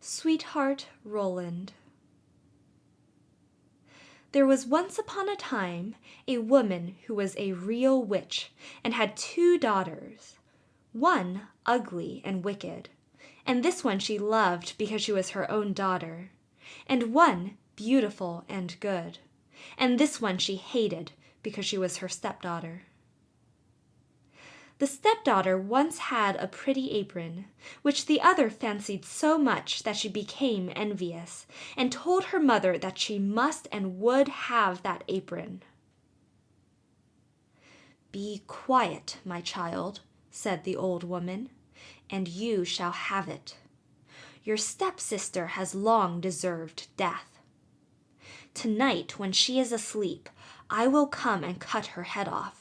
Sweetheart Roland. There was once upon a time a woman who was a real witch and had 2 daughters, one ugly and wicked, and this one she loved because she was her own daughter, and one beautiful and good, and this one she hated because she was her stepdaughter. The stepdaughter once had a pretty apron, which the other fancied so much that she became envious, and told her mother that she must and would have that apron. "Be quiet, my child," said the old woman, "and you shall have it. Your stepsister has long deserved death. Tonight, when she is asleep, I will come and cut her head off.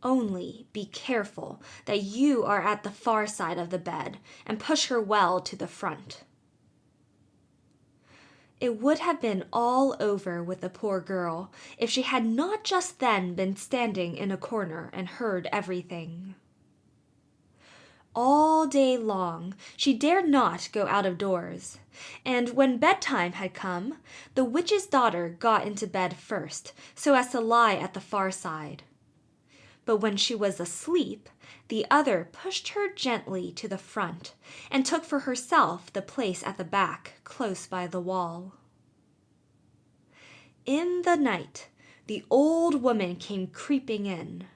Only be careful that you are at the far side of the bed and push her well to the front." It would have been all over with the poor girl if she had not just then been standing in a corner and heard everything. All day long she dared not go out of doors, and when bedtime had come, the witch's daughter got into bed first, so as to lie at the far side. But when she was asleep, the other pushed her gently to the front, and took for herself the place at the back, close by the wall. In the night, the old woman came creeping in.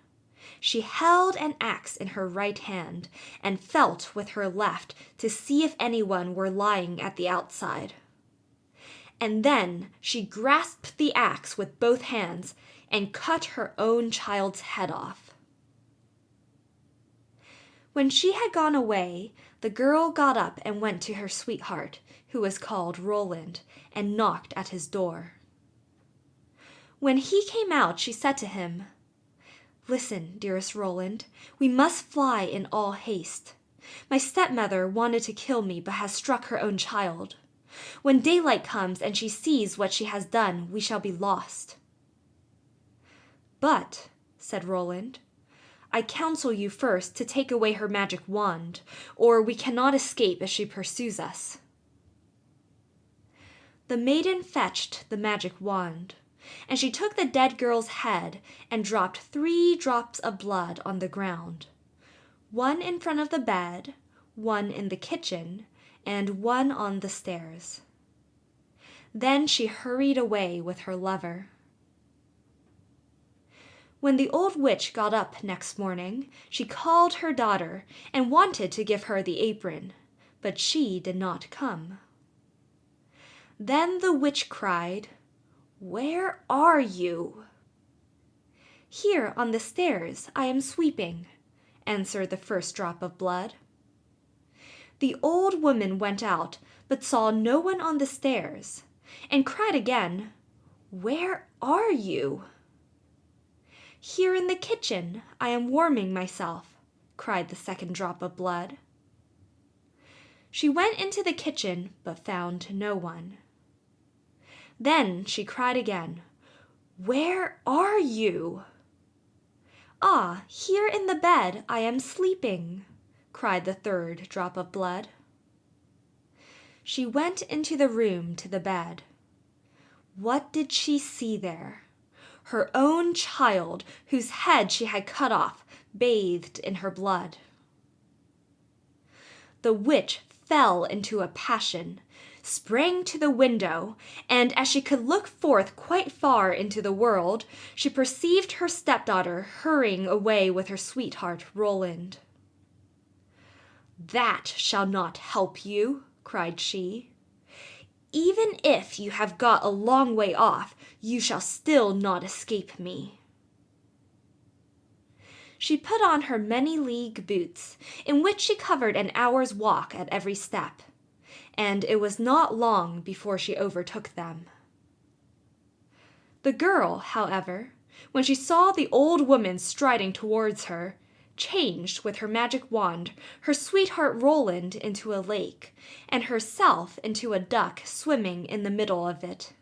She held an axe in her right hand, and felt with her left to see if anyone were lying at the outside. And then she grasped the axe with both hands and cut her own child's head off. When she had gone away, the girl got up and went to her sweetheart, who was called Roland, and knocked at his door. When he came out, she said to him, "Listen, dearest Roland, we must fly in all haste. My stepmother wanted to kill me, but has struck her own child. When daylight comes and she sees what she has done, we shall be lost." "But," said Roland, "I counsel you first to take away her magic wand, or we cannot escape if she pursues us." The maiden fetched the magic wand, and she took the dead girl's head and dropped 3 drops of blood on the ground, one in front of the bed, one in the kitchen, and one on the stairs. Then she hurried away with her lover. When the old witch got up next morning, she called her daughter and wanted to give her the apron, but she did not come. Then the witch cried, "Where are you?" "Here on the stairs, I am sweeping," answered the first drop of blood. The old woman went out, but saw no one on the stairs, and cried again, "Where are you?" "Here in the kitchen, I am warming myself," cried the second drop of blood. She went into the kitchen, but found no one. Then she cried again, "Where are you?" "Ah, here in the bed I am sleeping," cried the third drop of blood. She went into the room to the bed. What did she see there? Her own child, whose head she had cut off, bathed in her blood. The witch fell into a passion, sprang to the window, and as she could look forth quite far into the world, she perceived her stepdaughter hurrying away with her sweetheart Roland. "That shall not help you," cried she. "Even if you have got a long way off, you shall still not escape me." She put on her many-league boots, in which she covered an hour's walk at every step, and it was not long before she overtook them. The girl, however, when she saw the old woman striding towards her, changed with her magic wand her sweetheart Roland into a lake, and herself into a duck swimming in the middle of it.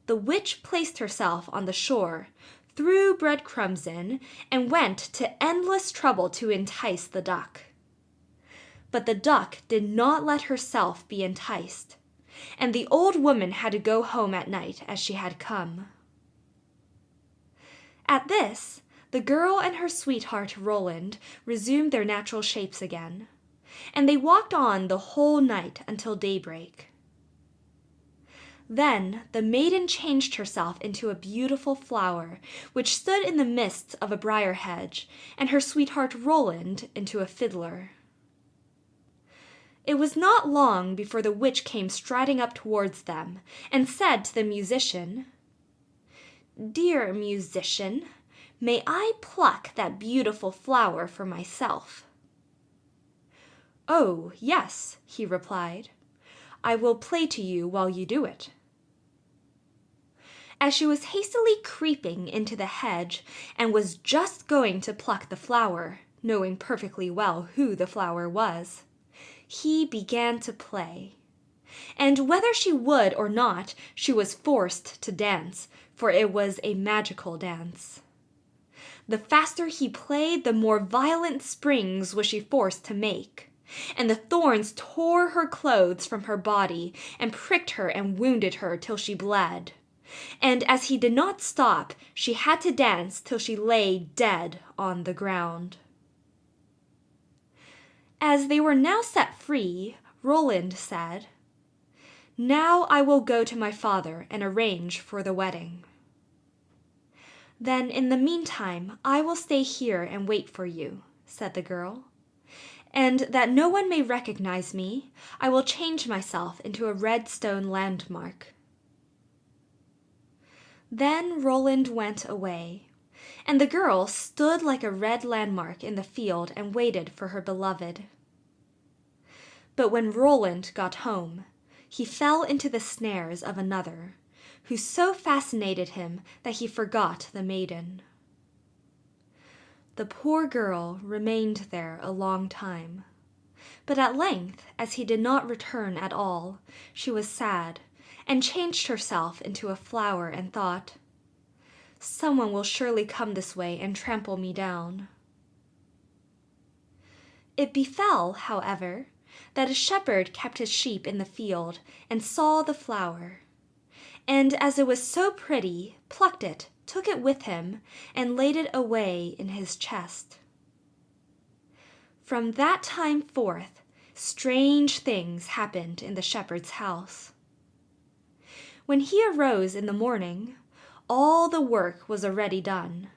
The witch placed herself on the shore, threw breadcrumbs in, and went to endless trouble to entice the duck. But the duck did not let herself be enticed, and the old woman had to go home at night as she had come. At this, the girl and her sweetheart Roland resumed their natural shapes again, and they walked on the whole night until daybreak. Then the maiden changed herself into a beautiful flower, which stood in the midst of a briar hedge, and her sweetheart Roland into a fiddler. It was not long before the witch came striding up towards them, and said to the musician, "Dear musician, may I pluck that beautiful flower for myself?" "Oh, yes," he replied. "I will play to you while you do it." As she was hastily creeping into the hedge and was just going to pluck the flower, knowing perfectly well who the flower was, he began to play. And whether she would or not, she was forced to dance, for it was a magical dance. The faster he played, the more violent springs was she forced to make, and the thorns tore her clothes from her body and pricked her and wounded her till she bled. And as he did not stop, she had to dance till she lay dead on the ground. As they were now set free, Roland said, "Now I will go to my father and arrange for the wedding." "Then in the meantime I will stay here and wait for you," said the girl. "And that no one may recognize me, I will change myself into a red stone landmark." Then Roland went away, and the girl stood like a red landmark in the field and waited for her beloved. But when Roland got home, he fell into the snares of another, who so fascinated him that he forgot the maiden. The poor girl remained there a long time, but at length, as he did not return at all, she was sad, and changed herself into a flower and thought, "Someone will surely come this way and trample me down." It befell, however, that a shepherd kept his sheep in the field and saw the flower, and as it was so pretty, plucked it, took it with him, and laid it away in his chest. From that time forth, strange things happened in the shepherd's house. When he arose in the morning, all the work was already done.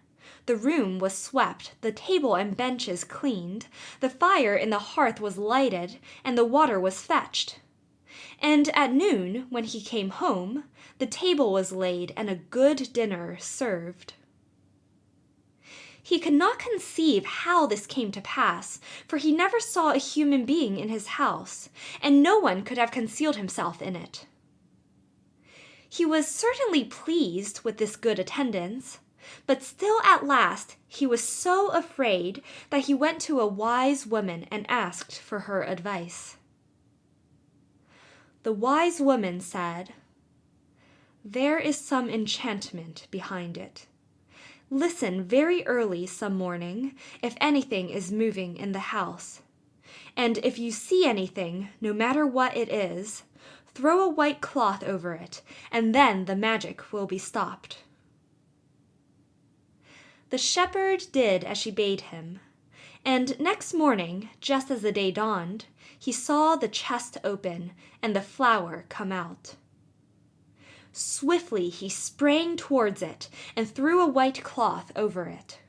The room was swept, the table and benches cleaned, the fire in the hearth was lighted, and the water was fetched. And at noon, when he came home, the table was laid and a good dinner served. He could not conceive how this came to pass, for he never saw a human being in his house, and no one could have concealed himself in it. He was certainly pleased with this good attendance, but still at last he was so afraid that he went to a wise woman and asked for her advice. The wise woman said, "There is some enchantment behind it. Listen very early some morning if anything is moving in the house, and if you see anything, no matter what it is, throw a white cloth over it, and then the magic will be stopped." The shepherd did as she bade him, and next morning, just as the day dawned, he saw the chest open and the flower come out. Swiftly he sprang towards it and threw a white cloth over it.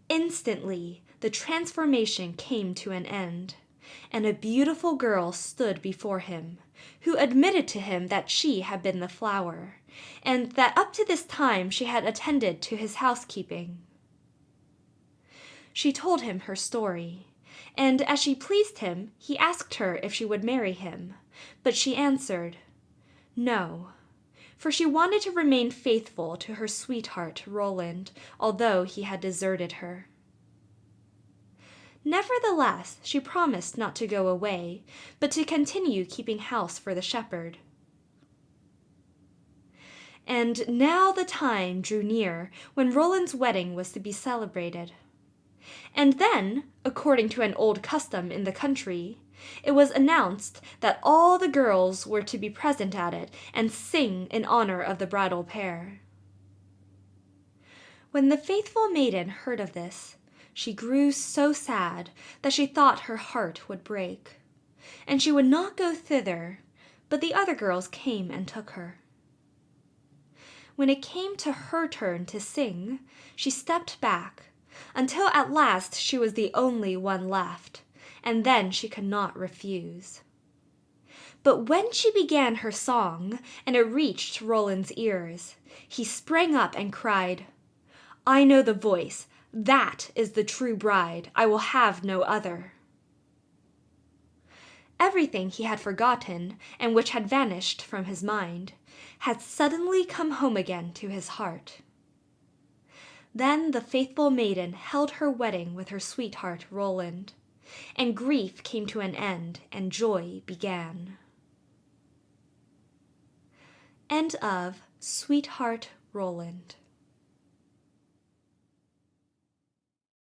Instantly the transformation came to an end, and a beautiful girl stood before him, who admitted to him that she had been the flower, and that up to this time she had attended to his housekeeping. She told him her story, and as she pleased him, he asked her if she would marry him, but she answered, "No," for she wanted to remain faithful to her sweetheart Roland, although he had deserted her. Nevertheless, she promised not to go away, but to continue keeping house for the shepherd. And now the time drew near when Roland's wedding was to be celebrated. And then, according to an old custom in the country, it was announced that all the girls were to be present at it and sing in honor of the bridal pair. When the faithful maiden heard of this, she grew so sad that she thought her heart would break, and she would not go thither, but the other girls came and took her. When it came to her turn to sing, she stepped back, until at last she was the only one left, and then she could not refuse. But when she began her song, and it reached Roland's ears, he sprang up and cried, "I know the voice. That is the true bride. I will have no other." Everything he had forgotten, and which had vanished from his mind, had suddenly come home again to his heart. Then the faithful maiden held her wedding with her sweetheart Roland, and grief came to an end, and joy began. End of Sweetheart Roland.